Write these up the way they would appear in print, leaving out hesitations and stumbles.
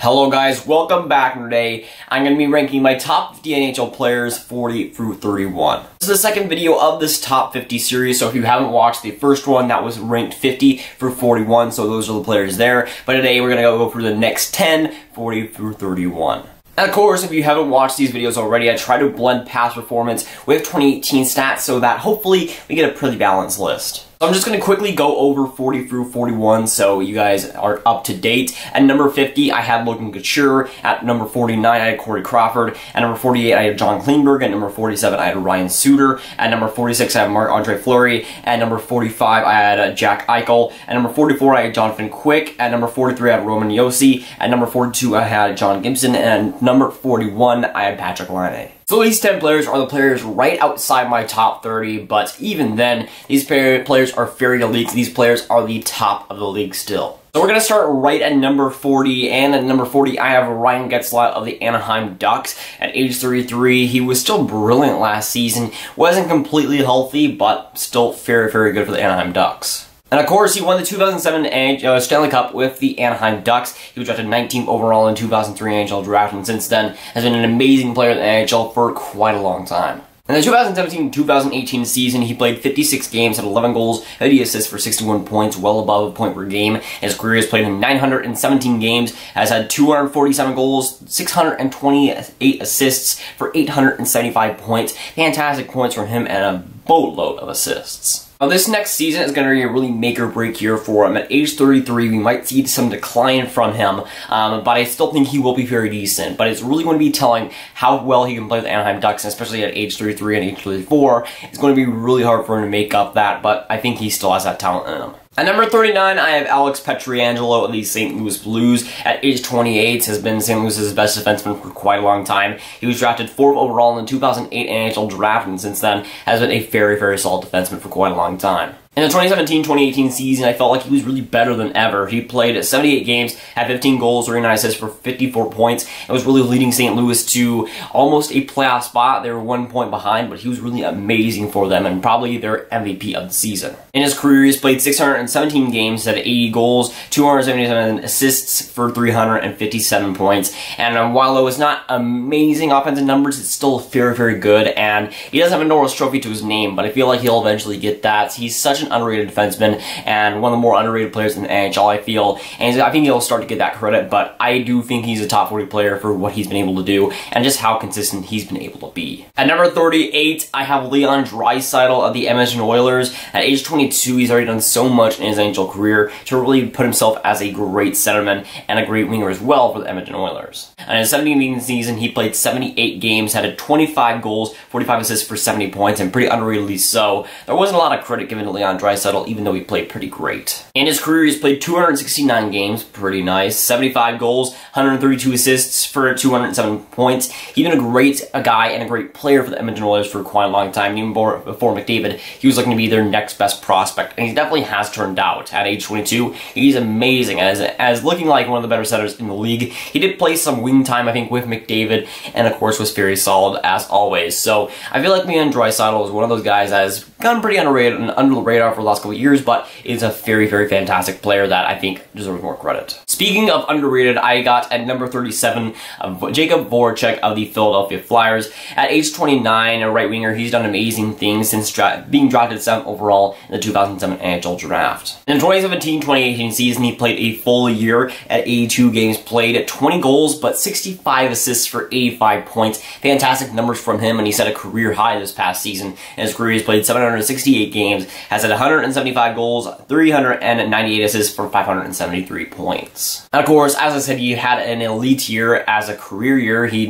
Hello guys, welcome back. Today I'm going to be ranking my top 50 NHL players 40 through 31. This is the second video of this top 50 series, so if you haven't watched the first one, that was ranked 50 through 41, so those are the players there. But today we're going to go through the next 10, 40 through 31. And of course, if you haven't watched these videos already, I try to blend past performance with 2018 stats so that hopefully we get a pretty balanced list. So I'm just going to quickly go over 40 through 41 so you guys are up to date. At number 50, I had Logan Couture. At number 49, I had Corey Crawford. At number 48, I had John Klingberg. At number 47, I had Ryan Suter. At number 46, I had Marc-Andre Fleury. At number 45, I had Jack Eichel. At number 44, I had Jonathan Quick. At number 43, I had Roman Josi. At number 42, I had John Gibson. And at number 41, I had Patrik Laine. So these 10 players are the players right outside my top 30, but even then, these players are very elite. These players are the top of the league still. So we're going to start right at number 40, and at number 40, I have Ryan Getzlaf of the Anaheim Ducks. At age 33, he was still brilliant last season. Wasn't completely healthy, but still very, very good for the Anaheim Ducks. And of course, he won the 2007 Stanley Cup with the Anaheim Ducks. He was drafted 19th overall in 2003 NHL draft, and since then has been an amazing player in the NHL for quite a long time. In the 2017-2018 season, he played 56 games, had 11 goals, 80 assists for 61 points, well above a point per game. His career has played in 917 games, has had 247 goals, 628 assists for 875 points. Fantastic points from him and a boatload of assists. Now, this next season is going to be a really make or break year for him. At age 33, we might see some decline from him, but I still think he will be very decent. But it's really going to be telling how well he can play with the Anaheim Ducks, and especially at age 33 and age 34. It's going to be really hard for him to make up that, but I think he still has that talent in him. At number 39, I have Alex Pietrangelo of the St. Louis Blues. At age 28, has been St. Louis's best defenseman for quite a long time. He was drafted 4th overall in the 2008 NHL draft, and since then has been a very, very solid defenseman for quite a long time. In the 2017-2018 season, I felt like he was really better than ever. He played 78 games, had 15 goals, 39 assists for 54 points, and was really leading St. Louis to almost a playoff spot. They were 1 point behind, but he was really amazing for them and probably their MVP of the season. In his career, he's played 617 games, had 80 goals, 277 assists for 357 points. And while it was not amazing offensive numbers, it's still very, very good. And he doesn't have a Norris Trophy to his name, but I feel like he'll eventually get that. He's such an underrated defenseman and one of the more underrated players in the NHL, I feel, and I think he'll start to get that credit, but I do think he's a top 40 player for what he's been able to do and just how consistent he's been able to be. At number 38, I have Leon Draisaitl of the Edmonton Oilers. At age 22, he's already done so much in his NHL career to really put himself as a great centerman and a great winger as well for the Edmonton Oilers. And in his 17th season, he played 78 games, had 25 goals, 45 assists for 70 points, and pretty underratedly so. There wasn't a lot of credit given to Leon Draisaitl, even though he played pretty great. In his career, he's played 269 games, pretty nice, 75 goals, 132 assists for 207 points. He's been a great guy and a great player for the Edmonton Oilers for quite a long time. Even before McDavid, he was looking to be their next best prospect, and he definitely has turned out. At age 22, he's amazing, as looking like one of the better centers in the league. He did play some wing time, I think, with McDavid, and of course was very solid as always. So I feel like Leon Draisaitl is one of those guys that has gone pretty underrated and under the radar for the last couple of years, but is a very, very fantastic player that I think deserves more credit. Speaking of underrated, I got at number 37, Jakub Voracek of the Philadelphia Flyers. At age 29, a right winger, he's done amazing things since being drafted 7th overall in the 2007 NHL draft. In the 2017-2018 season, he played a full year at 82 games played, at 20 goals, but 65 assists for 85 points. Fantastic numbers from him, and he set a career high this past season. In his career, he's played 768 games, has had 175 goals, 398 assists for 573 points. And of course, as I said, he had an elite year as a career year. He's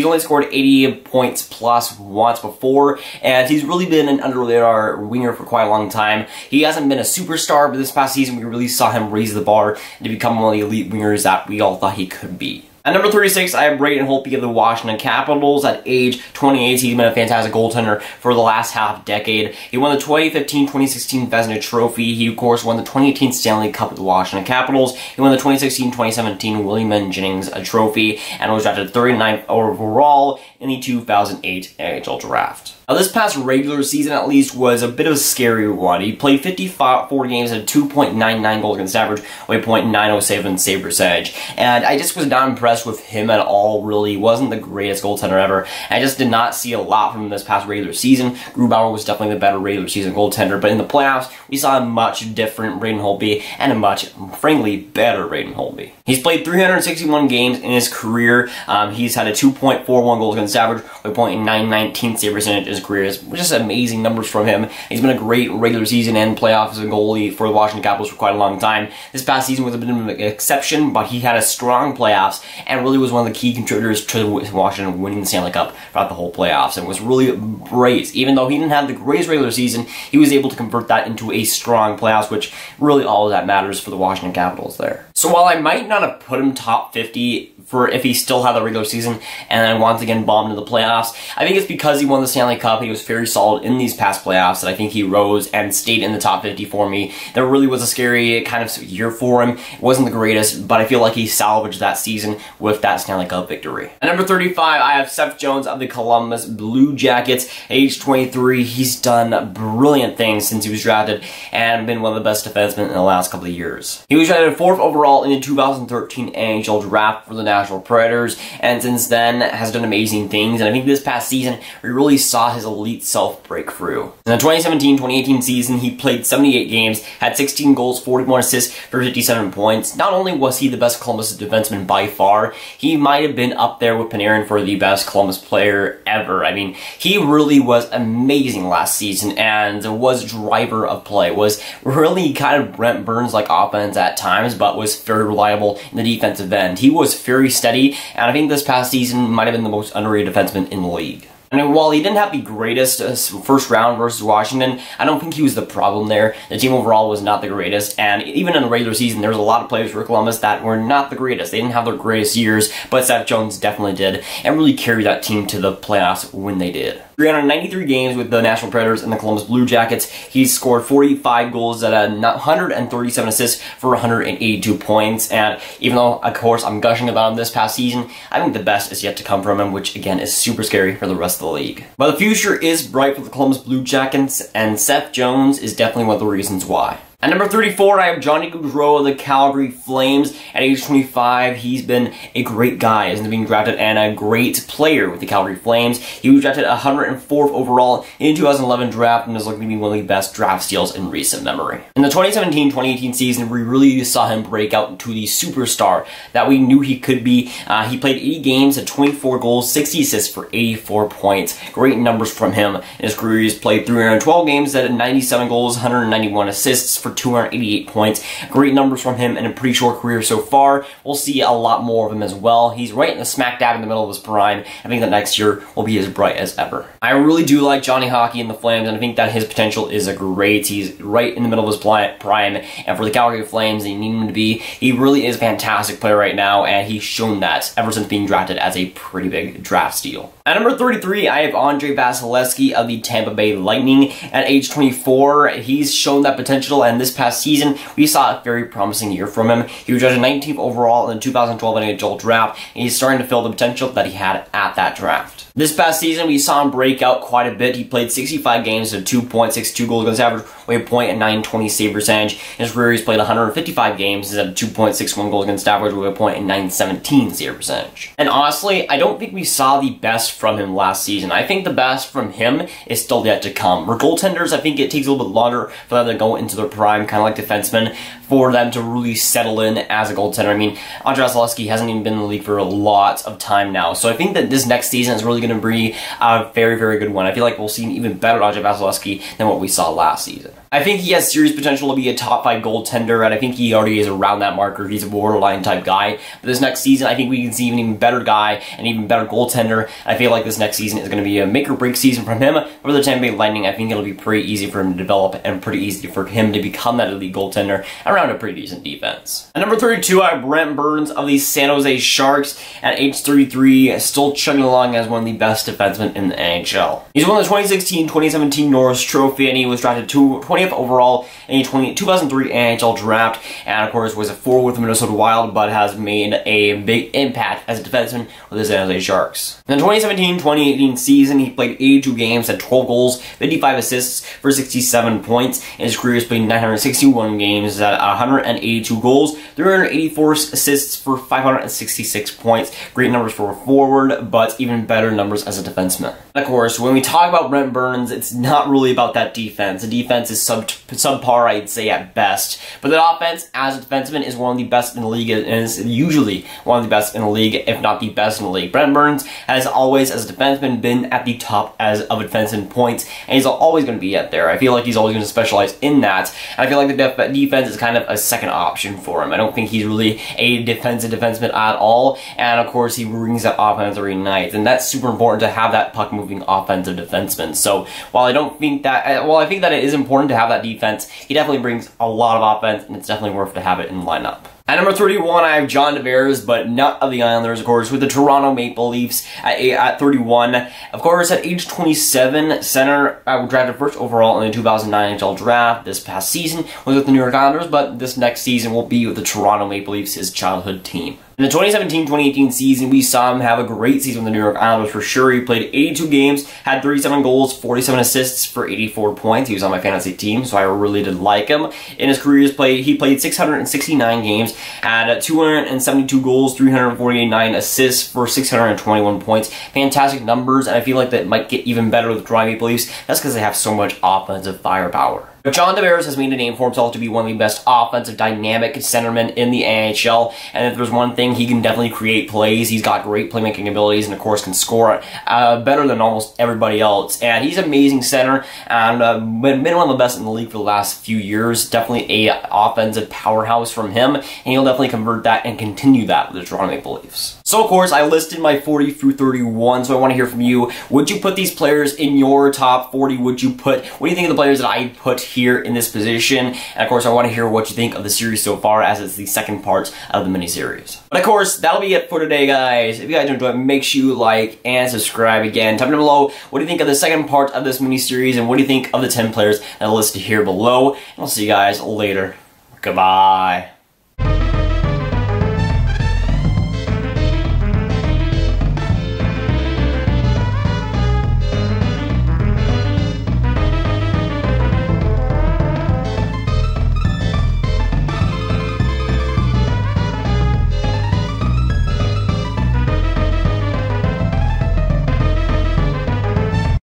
only scored 80 points plus once before, and he's really been an under-the-radar winger for quite a long time. He hasn't been a superstar, but this past season we really saw him raise the bar to become one of the elite wingers that we all thought he could be. At number 36, I have Braden Holtby of the Washington Capitals. At age 28, he's been a fantastic goaltender for the last half decade. He won the 2015-2016 Vezina Trophy. He, of course, won the 2018 Stanley Cup with the Washington Capitals. He won the 2016-2017 William Jennings Trophy and was drafted 39th overall in the 2008 NHL Draft. Now, this past regular season, at least, was a bit of a scary one. He played 54 games at 2.99 goals against average, with a .907 save percentage. And I just was not impressed with him at all, really. He wasn't the greatest goaltender ever. I just did not see a lot from him this past regular season. Grubauer was definitely the better regular season goaltender, but in the playoffs, we saw a much different Braden Holtby and a much, frankly, better Braden Holtby. He's played 361 games in his career. He's had a 2.41 goals against average, with a .919 save percentage in his career. It's just amazing numbers from him. He's been a great regular season and playoffs as a goalie for the Washington Capitals for quite a long time. This past season was a bit of an exception, but he had a strong playoffs and really was one of the key contributors to Washington winning the Stanley Cup throughout the whole playoffs, and was really great. Even though he didn't have the greatest regular season, he was able to convert that into a strong playoffs, which really all that matters for the Washington Capitals there. So while I might not have put him top 50 for if he still had the regular season and then once again bombed into the playoffs, I think it's because he won the Stanley Cup. He was very solid in these past playoffs, and I think he rose and stayed in the top 50 for me. There really was a scary kind of year for him. It wasn't the greatest, but I feel like he salvaged that season with that Stanley Cup victory. At number 35, I have Seth Jones of the Columbus Blue Jackets. Age 23, he's done brilliant things since he was drafted and been one of the best defensemen in the last couple of years. He was drafted 4th overall in the 2013 NHL Draft for the National Predators, and since then has done amazing things, and I think this past season we really saw his elite self break through. In the 2017-2018 season, he played 78 games, had 16 goals, 41 assists for 57 points. Not only was he the best Columbus defenseman by far, he might have been up there with Panarin for the best Columbus player ever. I mean, he really was amazing last season and was driver of play, was really kind of Brent Burns like offense at times, but was very reliable in the defensive end. He was very steady, and I think this past season might have been the most underrated defenseman in the league. And while he didn't have the greatest first round versus Washington, I don't think he was the problem there. The team overall was not the greatest, and even in the regular season, there was a lot of players for Columbus that were not the greatest. They didn't have their greatest years, but Seth Jones definitely did, and really carried that team to the playoffs when they did. 393 games with the National Predators and the Columbus Blue Jackets. He scored 45 goals at 137 assists for 182 points, and even though, of course, I'm gushing about him this past season, I think the best is yet to come from him, which, again, is super scary for the rest of the league. But the future is bright for the Columbus Blue Jackets, and Seth Jones is definitely one of the reasons why. At number 34, I have Johnny Gaudreau of the Calgary Flames. At age 25, he's been a great guy, isn't being drafted, and a great player with the Calgary Flames. He was drafted 104th overall in the 2011 draft and is looking to be one of the best draft steals in recent memory. In the 2017-2018 season, we really saw him break out into the superstar that we knew he could be. He played 80 games at 24 goals, 60 assists for 84 points. Great numbers from him. In his career, he's played 312 games at 97 goals, 191 assists for 288 points. Great numbers from him in a pretty short career so far. We'll see a lot more of him as well. He's right in the smack dab in the middle of his prime. I think that next year will be as bright as ever. I really do like Johnny Hockey in the Flames, and I think that his potential is great. He's right in the middle of his prime, and for the Calgary Flames, they need him to be. He really is a fantastic player right now, and he's shown that ever since being drafted as a pretty big draft steal. At number 33, I have Andrei Vasilevskiy of the Tampa Bay Lightning. At age 24, he's shown that potential, and this past season, we saw a very promising year from him. He was drafted 19th overall in the 2012 NHL Draft, and he's starting to fill the potential that he had at that draft. This past season, we saw him break out quite a bit. He played 65 games at 2.62 goals against average, with a .920 save percentage. In his career, he's played 155 games at 2.61 goals against average, with a .917 save percentage. And honestly, I don't think we saw the best from him last season. I think the best from him is still yet to come. For goaltenders, I think it takes a little bit longer for them to go into their prime, kind of like defensemen, for them to really settle in as a goaltender. I mean, Andrei Vasilevskiy hasn't even been in the league for a lot of time now, so I think that this next season is really going to be a very, very good one. I feel like we'll see an even better Andrei Vasilevskiy than what we saw last season. I think he has serious potential to be a top 5 goaltender, and I think he already is around that marker. He's a borderline type guy. But this next season, I think we can see an even better guy, an even better goaltender. I feel like this next season is going to be a make or break season from him. For the Tampa Bay Lightning, I think it'll be pretty easy for him to develop and pretty easy for him to become that elite goaltender around a pretty decent defense. At number 32, I have Brent Burns of the San Jose Sharks at age 33, still chugging along as one of the best defensemen in the NHL. He's won the 2016-2017 Norris Trophy, and he was drafted 20th overall in the 2003 NHL Draft, and of course was a forward with the Minnesota Wild, but has made a big impact as a defenseman with the San Jose Sharks. In the 2017-2018 season, he played 82 games, had 12 goals, 55 assists for 67 points. In his career, he's played 961 games, at 182 goals, 384 assists for 566 points. Great numbers for a forward, but even better numbers as a defenseman. And of course, when we talk about Brent Burns, it's not really about that defense. The defense is subpar, I'd say, at best. But the offense, as a defenseman, is one of the best in the league, and is usually one of the best in the league, if not the best in the league. Brent Burns has always, as a defenseman, been at the top of a defenseman points, and he's always going to be at there. I feel like he's always going to specialize in that, and I feel like the defense is kind of a second option for him. I don't think he's really a defensive defenseman at all, and of course, he brings that offense every night, and that's super important to have that puck-moving offensive defenseman. So, while I don't think that, I think that it is important to have that defense, he definitely brings a lot of offense, and it's definitely worth to have it in the lineup. At number 31, I have John Tavares, but not of the Islanders, of course, with the Toronto Maple Leafs at 31. Of course, at age 27, center, drafted first overall in the 2009 NHL Draft. This past season was with the New York Islanders, but this next season will be with the Toronto Maple Leafs, his childhood team. In the 2017-2018 season, we saw him have a great season with the New York Islanders for sure. He played 82 games, had 37 goals, 47 assists for 84 points. He was on my fantasy team, so I really did like him. In his career, he played 669 games, had 272 goals, 349 assists for 621 points. Fantastic numbers, and I feel like that might get even better with the Toronto Maple Leafs. That's because they have so much offensive firepower. But John Tavares has made a name for himself to be one of the best offensive dynamic centermen in the NHL, and if there's one thing, he can definitely create plays. He's got great playmaking abilities, and of course can score better than almost everybody else. And he's an amazing center, and been one of the best in the league for the last few years. Definitely a offensive powerhouse from him, and he'll definitely convert that and continue that with the Toronto Maple Leafs. So of course, I listed my 40 through 31, so I want to hear from you. Would you put these players in your top 40? What do you think of the players that I put here in this position? And of course, I want to hear what you think of the series so far, as it's the second part of the mini-series. But of course, that'll be it for today, guys. If you guys enjoyed, make sure you like and subscribe again. Type down below, what do you think of the second part of this mini-series, and what do you think of the 10 players that are listed here below? And I'll see you guys later. Goodbye.